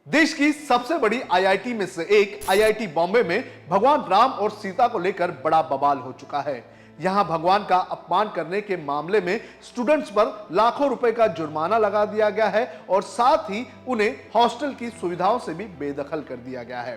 देश की सबसे बड़ी आईआईटी में से एक आईआईटी बॉम्बे में भगवान राम और सीता को लेकर बड़ा बवाल हो चुका है। यहां भगवान का अपमान करने के मामले में स्टूडेंट्स पर लाखों रुपए का जुर्माना लगा दिया गया है और साथ ही उन्हें हॉस्टल की सुविधाओं से भी बेदखल कर दिया गया है।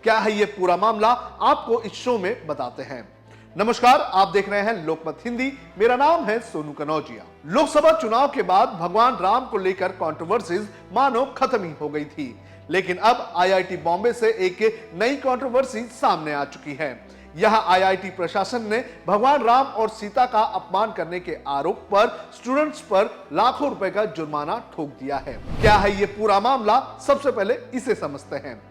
क्या है यह पूरा मामला, आपको इस शो में बताते हैं। नमस्कार, आप देख रहे हैं लोकमत हिंदी। मेरा नाम है सोनू कनौजिया। लोकसभा चुनाव के बाद भगवान राम को लेकर कंट्रोवर्सीज मानो खत्म ही हो गई थी, लेकिन अब आईआईटी बॉम्बे से एक नई कंट्रोवर्सी सामने आ चुकी है। यहां आईआईटी प्रशासन ने भगवान राम और सीता का अपमान करने के आरोप पर स्टूडेंट्स पर लाखों रुपए का जुर्माना ठोक दिया है। क्या है यह पूरा मामला, सबसे पहले इसे समझते हैं।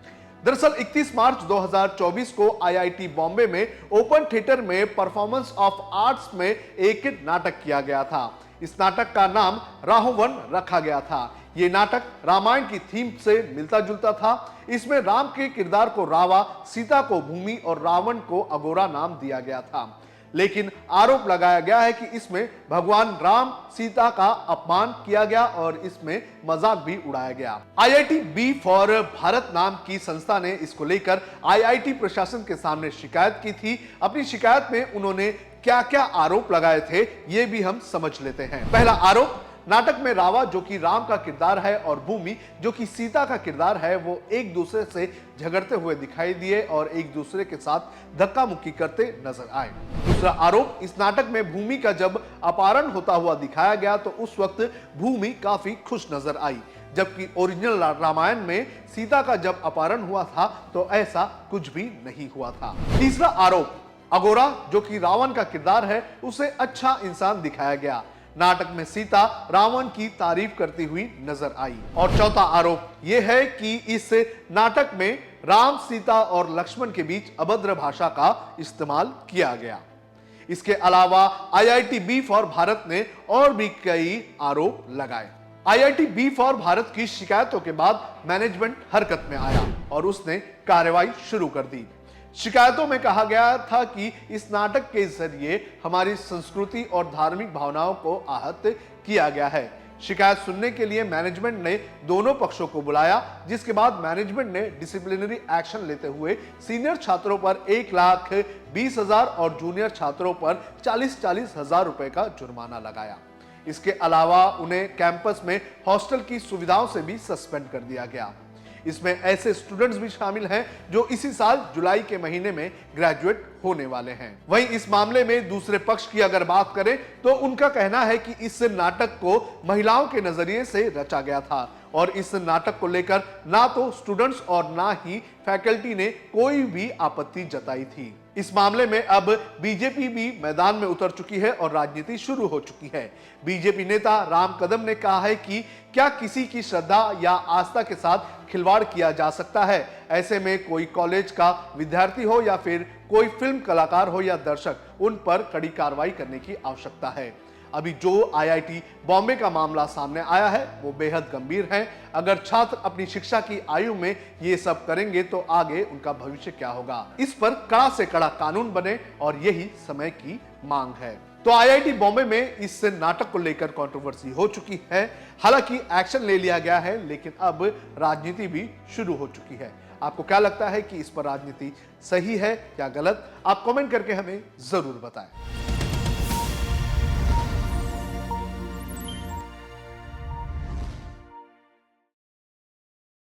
दरअसल 31 मार्च 2024 को आईआईटी बॉम्बे में ओपन थिएटर में परफॉर्मेंस ऑफ आर्ट्स में एक नाटक किया गया था। इस नाटक का नाम राहुवन रखा गया था। यह नाटक रामायण की थीम से मिलता जुलता था। इसमें राम के किरदार को रावा, सीता को भूमि और रावण को अघोरा नाम दिया गया था। लेकिन आरोप लगाया गया है कि इसमें भगवान राम सीता का अपमान किया गया और इसमें मजाक भी उड़ाया गया। आईआईटी बी फॉर भारत नाम की संस्था ने इसको लेकर आईआईटी प्रशासन के सामने शिकायत की थी। अपनी शिकायत में उन्होंने क्या क्या आरोप लगाए थे, ये भी हम समझ लेते हैं। पहला आरोप, नाटक में रावा जो कि राम का किरदार है और भूमि जो कि सीता का किरदार है, वो एक दूसरे से झगड़ते हुए दिखाई दिए और एक दूसरे के साथ धक्का मुक्की करते नजर आए। दूसरा आरोप, इस नाटक में भूमि का जब अपहरण होता हुआ दिखाया गया तो उस वक्त भूमि काफी खुश नजर आई, जबकि ओरिजिनल रामायण में सीता का जब अपहरण हुआ था तो ऐसा कुछ भी नहीं हुआ था। तीसरा आरोप, अघोरा जो कि रावण का किरदार है उसे अच्छा इंसान दिखाया गया। नाटक में सीता रावण की तारीफ करती हुई नजर आई। और चौथा आरोप यह है कि इस नाटक में राम, सीता और लक्ष्मण के बीच अभद्र भाषा का इस्तेमाल किया गया। इसके अलावा आईआईटी बी फॉर भारत ने और भी कई आरोप लगाए। आईआईटी बी फॉर भारत की शिकायतों के बाद मैनेजमेंट हरकत में आया और उसने कार्रवाई शुरू कर दी। शिकायतों में कहा गया था कि इस नाटक के जरिए हमारी संस्कृति और धार्मिक भावनाओं को आहत किया गया है। शिकायत सुनने के लिए मैनेजमेंट ने दोनों पक्षों को बुलाया, जिसके बाद मैनेजमेंट ने डिसिप्लिनरी एक्शन लेते हुए सीनियर छात्रों पर 1,20,000 और जूनियर छात्रों पर 40,000 रुपए का जुर्माना लगाया। इसके अलावा उन्हें कैंपस में हॉस्टल की सुविधाओं से भी सस्पेंड कर दिया गया। इसमें ऐसे स्टूडेंट्स भी शामिल हैं जो इसी साल जुलाई के महीने में ग्रेजुएट होने वाले हैं। वहीं इस मामले में दूसरे पक्ष की अगर बात करें तो उनका कहना है कि इस नाटक को महिलाओं के नजरिए से रचा गया था और इस नाटक को लेकर ना तो स्टूडेंट्स और ना ही फैकल्टी ने कोई भी आपत्ति जताई थी। इस मामले में अब बीजेपी भी मैदान में उतर चुकी है और राजनीति शुरू हो चुकी है। बीजेपी नेता राम कदम ने कहा है कि क्या किसी की श्रद्धा या आस्था के साथ खिलवाड़ किया जा सकता है? ऐसे में कोई कॉलेज का विद्यार्थी हो या फिर कोई फिल्म कलाकार हो या दर्शक, उन पर कड़ी कार्रवाई करने की आवश्यकता है। अभी जो आईआईटी बॉम्बे का मामला सामने आया है वो बेहद गंभीर है। अगर छात्र अपनी शिक्षा की आयु में ये सब करेंगे तो आगे उनका भविष्य क्या होगा? इस पर कड़ा से कड़ा कानून बने और यही समय की मांग है। तो आईआईटी बॉम्बे में इस नाटक को लेकर कंट्रोवर्सी हो चुकी है। हालांकि एक्शन ले लिया गया है, लेकिन अब राजनीति भी शुरू हो चुकी है। आपको क्या लगता है कि इस पर राजनीति सही है या गलत? आप कमेंट करके हमें जरूर बताएं।